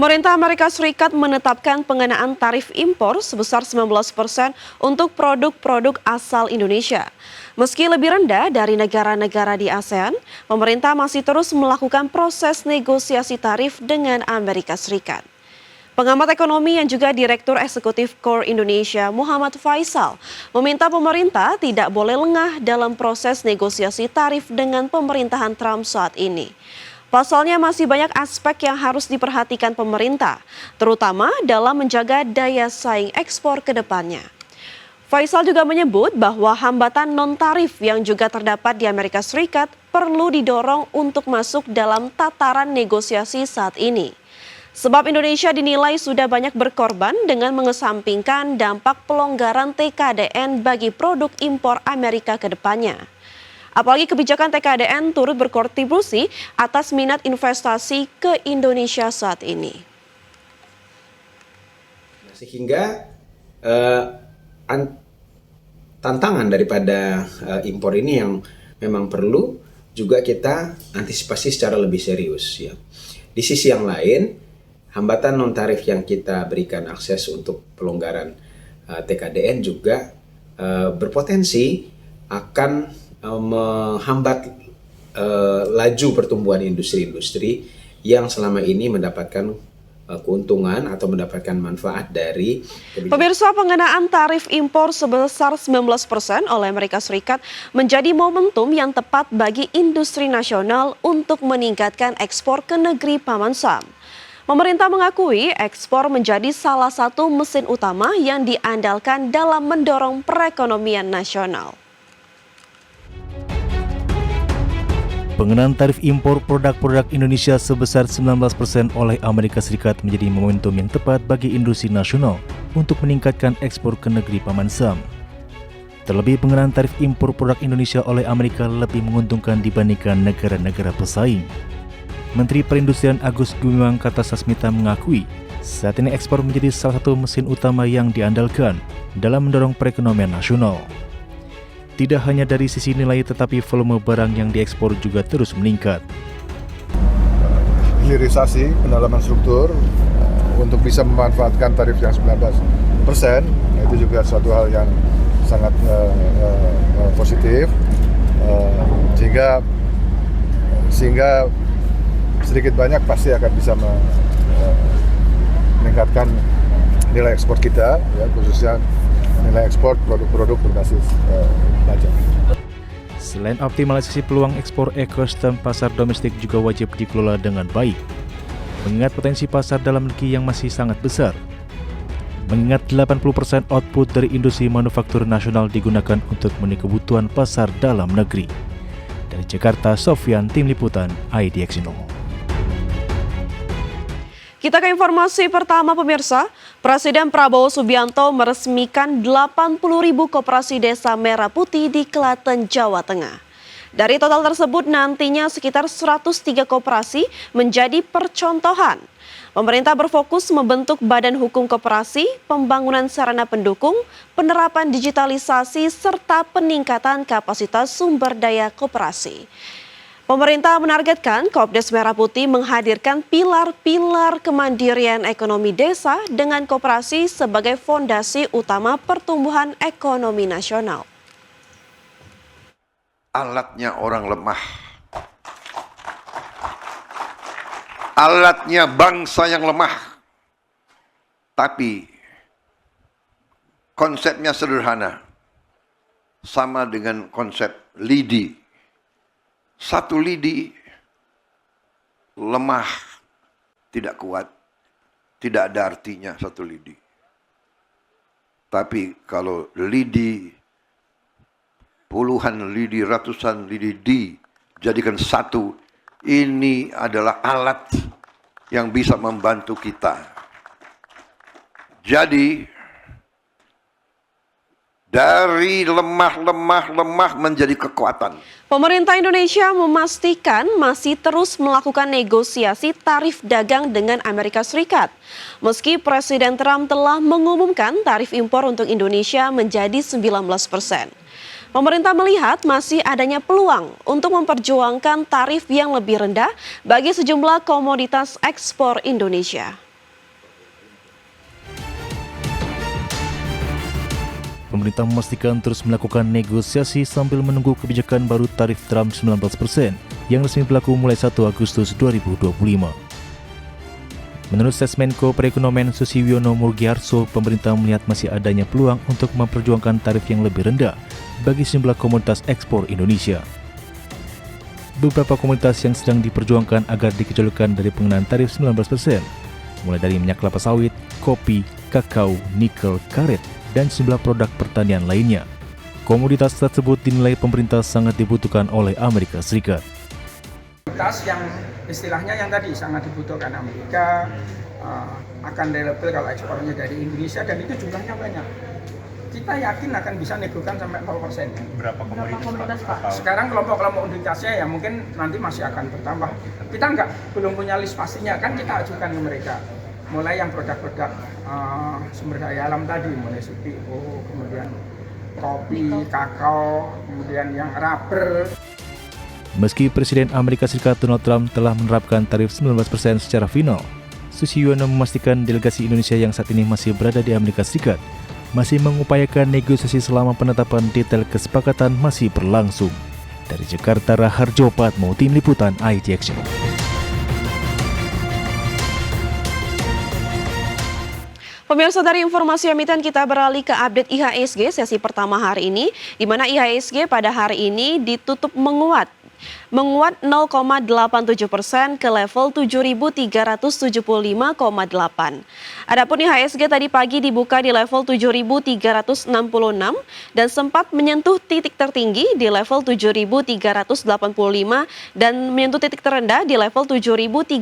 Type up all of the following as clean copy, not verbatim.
Pemerintah Amerika Serikat menetapkan pengenaan tarif impor sebesar 19% untuk produk-produk asal Indonesia. Meski lebih rendah dari negara-negara di ASEAN, pemerintah masih terus melakukan proses negosiasi tarif dengan Amerika Serikat. Pengamat ekonomi yang juga Direktur Eksekutif Core Indonesia, Muhammad Faisal, meminta pemerintah tidak boleh lengah dalam proses negosiasi tarif dengan pemerintahan Trump saat ini. Pasalnya masih banyak aspek yang harus diperhatikan pemerintah, terutama dalam menjaga daya saing ekspor ke depannya. Faisal juga menyebut bahwa hambatan non-tarif yang juga terdapat di Amerika Serikat perlu didorong untuk masuk dalam tataran negosiasi saat ini. Sebab Indonesia dinilai sudah banyak berkorban dengan mengesampingkan dampak pelonggaran TKDN bagi produk impor Amerika ke depannya. Apalagi kebijakan TKDN turut berkontribusi atas minat investasi ke Indonesia saat ini. Sehingga tantangan daripada impor ini yang memang perlu juga kita antisipasi secara lebih serius. Ya. Di sisi yang lain, hambatan non tarif yang kita berikan akses untuk pelonggaran TKDN juga berpotensi akan menghambat laju pertumbuhan industri-industri yang selama ini mendapatkan keuntungan atau mendapatkan manfaat dari kebijakan. Pemirsa, pengenaan tarif impor sebesar 19% oleh Amerika Serikat menjadi momentum yang tepat bagi industri nasional untuk meningkatkan ekspor ke negeri Paman Sam. Pemerintah mengakui ekspor menjadi salah satu mesin utama yang diandalkan dalam mendorong perekonomian nasional. Pengenaan tarif impor produk-produk Indonesia sebesar 19% oleh Amerika Serikat menjadi momentum yang tepat bagi industri nasional untuk meningkatkan ekspor ke negeri Paman Sam. Terlebih pengenaan tarif impor produk Indonesia oleh Amerika lebih menguntungkan dibandingkan negara-negara pesaing. Menteri Perindustrian Agus Gumiwang Kartasasmita mengakui saat ini ekspor menjadi salah satu mesin utama yang diandalkan dalam mendorong perekonomian nasional. Tidak hanya dari sisi nilai tetapi volume barang yang diekspor juga terus meningkat. Hilirisasi pendalaman struktur untuk bisa memanfaatkan tarif yang 19% itu juga suatu hal yang sangat positif sehingga sedikit banyak pasti akan bisa meningkatkan nilai ekspor kita, ya, khususnya nilai ekspor produk-produk berbasis pajak. Selain optimalisasi peluang ekspor, ekosistem pasar domestik juga wajib dikelola dengan baik. Mengingat potensi pasar dalam negeri yang masih sangat besar. Mengingat 80% output dari industri manufaktur nasional digunakan untuk memenuhi kebutuhan pasar dalam negeri. Dari Jakarta, Sofyan, Tim Liputan, IDX Indo. Kita ke informasi pertama pemirsa, Presiden Prabowo Subianto meresmikan 80.000 koperasi desa Merah Putih di Klaten, Jawa Tengah. Dari total tersebut nantinya sekitar 103 koperasi menjadi percontohan. Pemerintah berfokus membentuk badan hukum koperasi, pembangunan sarana pendukung, penerapan digitalisasi, serta peningkatan kapasitas sumber daya koperasi. Pemerintah menargetkan Kopdes Merah Putih menghadirkan pilar-pilar kemandirian ekonomi desa dengan koperasi sebagai fondasi utama pertumbuhan ekonomi nasional. Alatnya orang lemah. Alatnya bangsa yang lemah. Tapi konsepnya sederhana. Sama dengan konsep lidi. Satu lidi lemah, tidak kuat, tidak ada artinya satu lidi. Tapi kalau lidi, puluhan lidi, ratusan lidi dijadikan satu, ini adalah alat yang bisa membantu kita. Jadi, dari lemah menjadi kekuatan. Pemerintah Indonesia memastikan masih terus melakukan negosiasi tarif dagang dengan Amerika Serikat. Meski Presiden Trump telah mengumumkan tarif impor untuk Indonesia menjadi 19%. Pemerintah melihat masih adanya peluang untuk memperjuangkan tarif yang lebih rendah bagi sejumlah komoditas ekspor Indonesia. pemerintah memastikan terus melakukan negosiasi sambil menunggu kebijakan baru tarif Trump 19% yang resmi berlaku mulai 1 Agustus 2025. Menurut Sesmenko Perekonomian Susiwiono Murgiarso, pemerintah melihat masih adanya peluang untuk memperjuangkan tarif yang lebih rendah bagi sejumlah komoditas ekspor Indonesia. Beberapa komoditas yang sedang diperjuangkan agar dikecualikan dari pengenaan tarif 19%, mulai dari minyak kelapa sawit, kopi, kakao, nikel, karet, dan sejumlah produk pertanian lainnya. Komoditas tersebut dinilai pemerintah sangat dibutuhkan oleh Amerika Serikat. Komoditas yang istilahnya yang tadi sangat dibutuhkan Amerika, akan reliable kalau ekspornya dari Indonesia, dan itu jumlahnya banyak. Kita yakin akan bisa negokan sampai 0%. Berapa komoditas Pak? Sekarang kelompok-kelompok komoditasnya ya mungkin nanti masih akan bertambah. Kita belum punya list pastinya, kan kita ajukan ke mereka. Mulai yang produk-produk sumber daya alam tadi, mulai CPO, kemudian kopi, kakao, kemudian yang rubber. Meski Presiden Amerika Serikat Donald Trump telah menerapkan tarif 19% secara final, Susiwiono memastikan delegasi Indonesia yang saat ini masih berada di Amerika Serikat masih mengupayakan negosiasi selama penetapan detail kesepakatan masih berlangsung. Dari Jakarta, Raharjo Patmo, Tim Liputan IT Action. Pemirsa, dari informasi emiten kita beralih ke update IHSG sesi pertama hari ini, di mana IHSG pada hari ini ditutup menguat 0,87% ke level 7.375,8. Adapun IHSG tadi pagi dibuka di level 7.366 dan sempat menyentuh titik tertinggi di level 7.385 dan menyentuh titik terendah di level 7.306.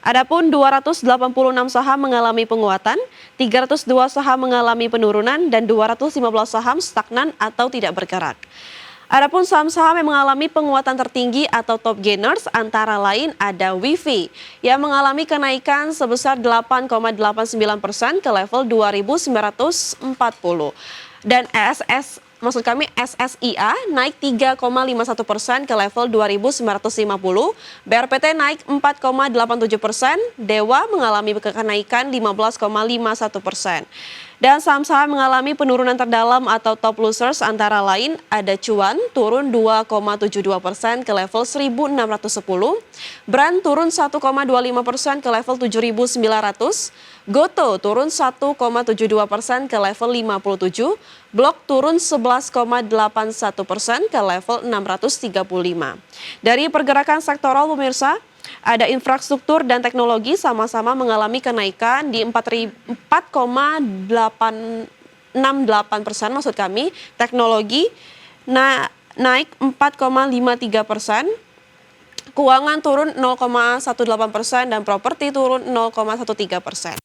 Adapun 286 saham mengalami penguatan, 302 saham mengalami penurunan, dan 215 saham stagnan atau tidak bergerak. Adapun saham-saham yang mengalami penguatan tertinggi atau top gainers antara lain ada WIFI yang mengalami kenaikan sebesar 8,89% ke level 2.940 dan SSIA naik 3,51% ke level 2.950, BRPT naik 4,87%, Dewa mengalami kenaikan 15,51%. Dan saham-saham mengalami penurunan terdalam atau top losers antara lain ada Cuan turun 2,72% ke level 1.610, Brand turun 1,25% ke level 7.900, Goto turun 1,72% ke level 57, Blok turun 11,81% ke level 635. Dari pergerakan sektoral pemirsa, ada infrastruktur dan teknologi sama-sama mengalami kenaikan di 4,68% maksud kami. Teknologi naik 4,53%, keuangan turun 0,18% dan properti turun 0,13%.